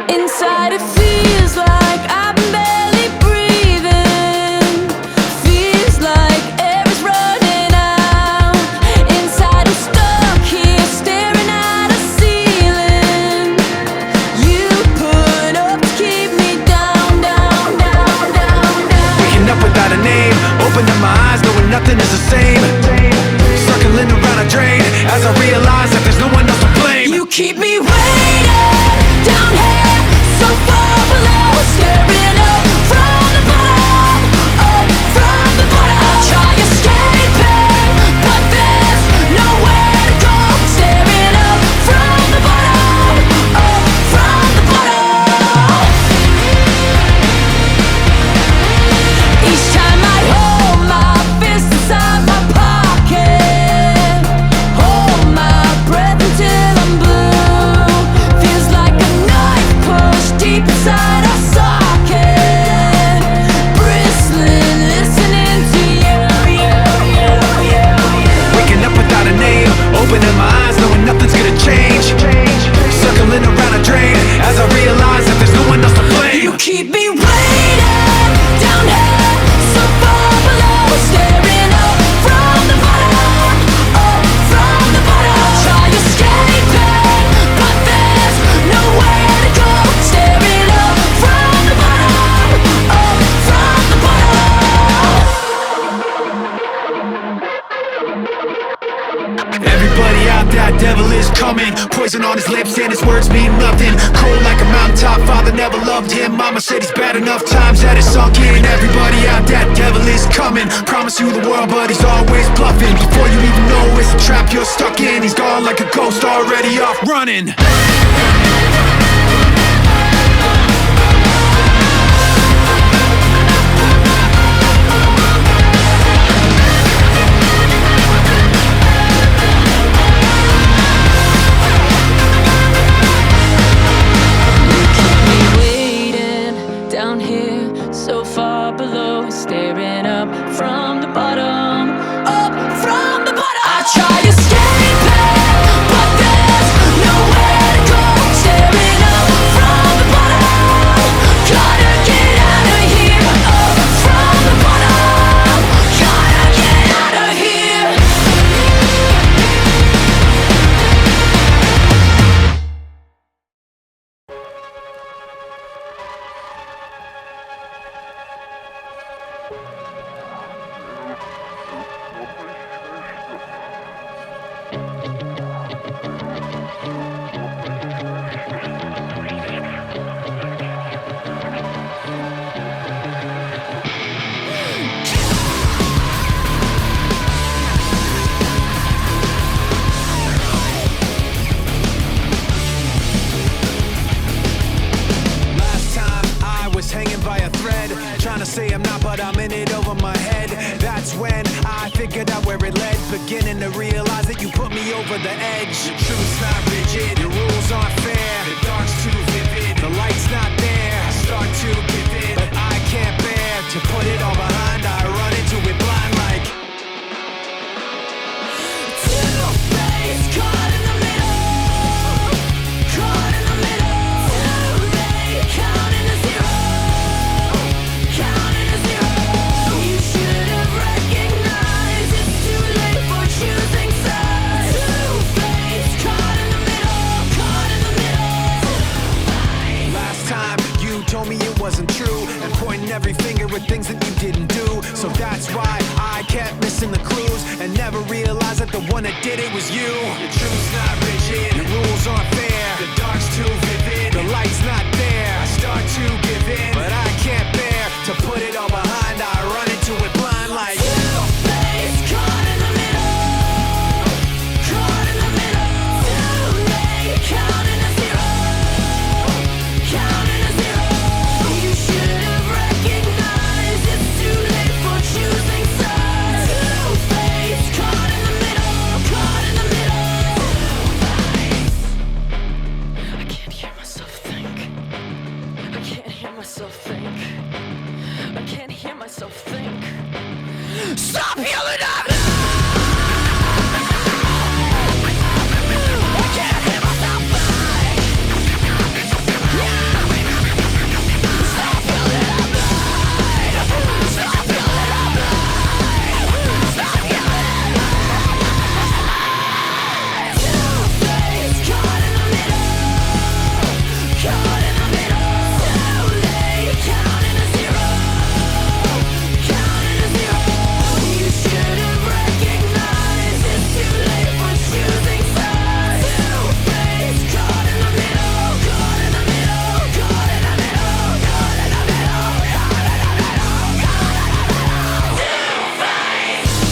Inside it feels like I'm barely breathing. Feels like air is running out. Inside I'm stuck here staring at a ceiling. You put up to keep me down, down, down, down, down. Waking up without a name, opening my eyes knowing nothing is the same. Circling around a drain as I realize that there's no one else to blame. You keep me waiting down here, so far below, staring up from the bottom, up from the bottom. I try escaping, but there's nowhere to go. Staring up from the bottom, up from the bottom. Each time I hold my fist inside my pocket, hold my breath until I'm blue. Feels like a knife pushed deep inside a socket, bristling, listening to you, you, you, you, you. Waking up without a name, opening my eyes knowing nothing's gonna change. Circling around a drain as I realize that there's no one else to blame. You keep me waiting down here, so far below, staring up from the bottom, up from the bottom. I try escaping, but there's nowhere to go. Staring up from the bottom, up from the bottom. Everybody out, that devil is coming. Poison on his lips and his words mean nothing. Cold like a mountaintop, father never loved him. Mama said he's bad enough times that it's sunk in. Everybody out, that devil is coming. Promise you the world, but he's always bluffing. Before you even know it's a trap you're stuck in, he's gone like a ghost already off running. Me waiting down here, so far below, staring up from the bottom, up from the bottom. I try escaping, but there's nowhere to go. Staring up from the bottom, gotta get out of here. Up from the bottom, gotta get out of here. Last time I was hanging by a thread, trying to say I'm not, but I'm in it over my head. That's when I figured out where it led, beginning to realize that you put me over the edge. The truth's not rigid, your rules aren't fair. The dark's too vivid, the light's not there. I start to give in, but I can't bear to put it all behind. I run into it blind like Two-faced, caught in the middle, caught in the middle. Too late, counting to zero, counting to zero. You should have recognized it's too late for choosing sides. Two-faced, caught in the middle, caught in the middle. last time you told me it wasn't true, and pointing every finger at things that you didn't do. So that's why I kept missing the clues and never realized that the one that did it was you. Your truth's not rigid, your rules aren't fair. The dark's too vivid, the light's not there. I start to give in, but I can't bear to put it all behind. I run into it blind like Two-faced, caught in the middle, caught in the middle. Too late, counting to zero, counting to zero. You should have recognized it's too late for choosing sides. stop healing up. I can't hear myself back. Stop healing up. Stop healing up. Stop healing up. Two-faced, caught in the middle. Caught in the middle. Too late, counting to zero. Counting to zero. You should have recognized it's too late for choosing sides. Two-faced, caught in the middle. Caught in the middle. Caught in the middle. Caught in the middle. Caught in the middle. Caught in the middle. Two-faced.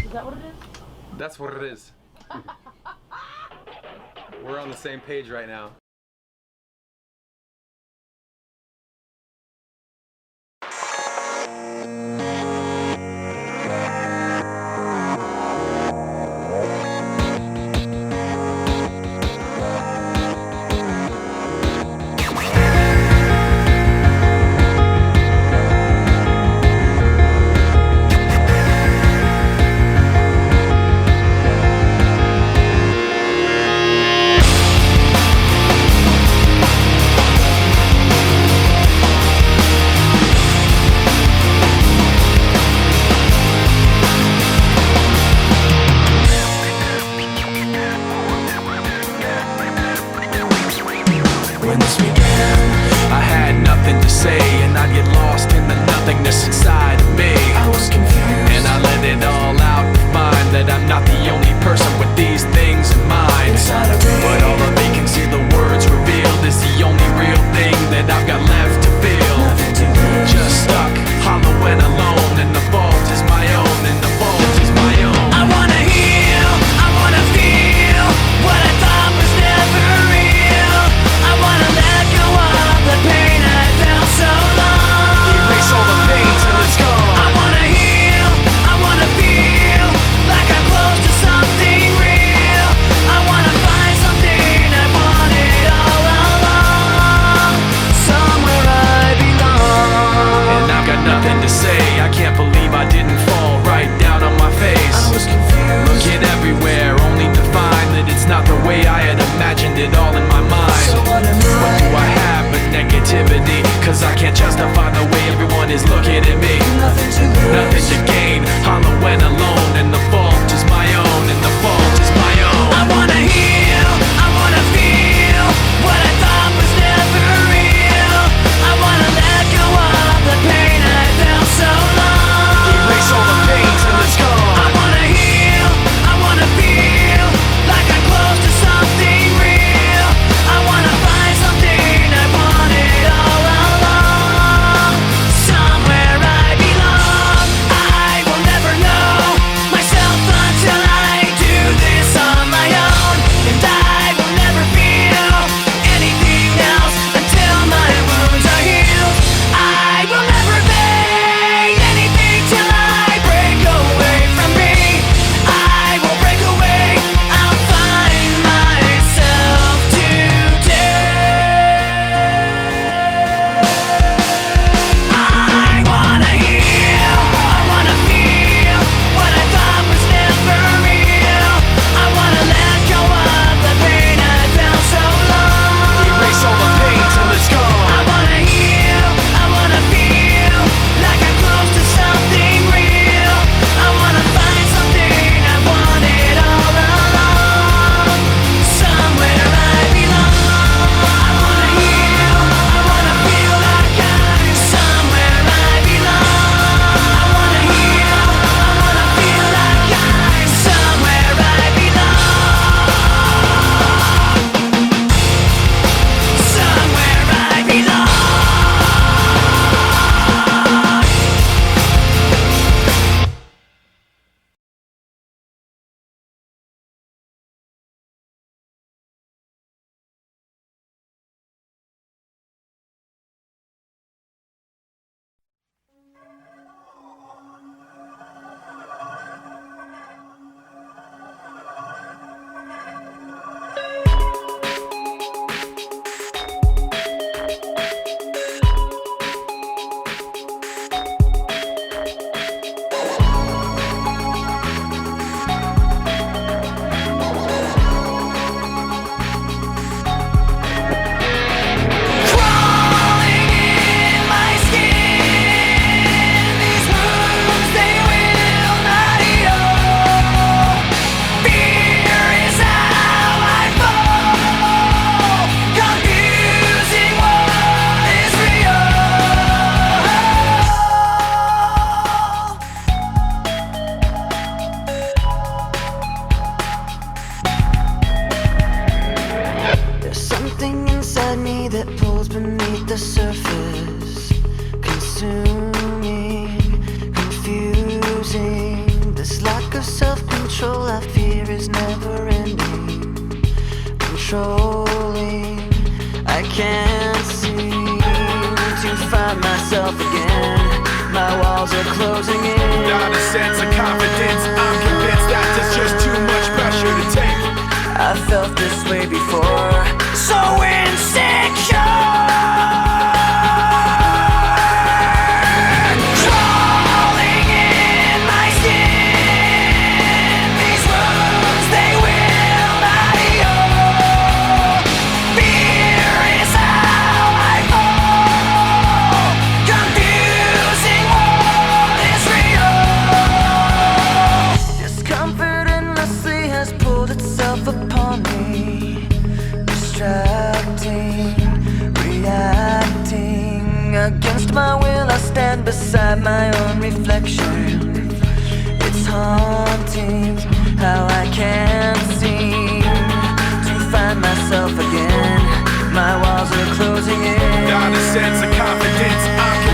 Is that what it is? That's what it is. We're on the same page right now. myself again. My walls are closing in. Not a sense of confidence. I'm convinced that there's just too much pressure to take. I felt this way before, so insecure. Crawling in my skin. These wounds, they will not heal. Fear is how I fall. Confusing what is real. Discomfort endlessly has pulled itself upon me. Distracting, reacting. Against my will, I stand beside my own reflection. It's haunting how I can't seem to find myself again. My walls are closing in. Not a sense of confidence. I'm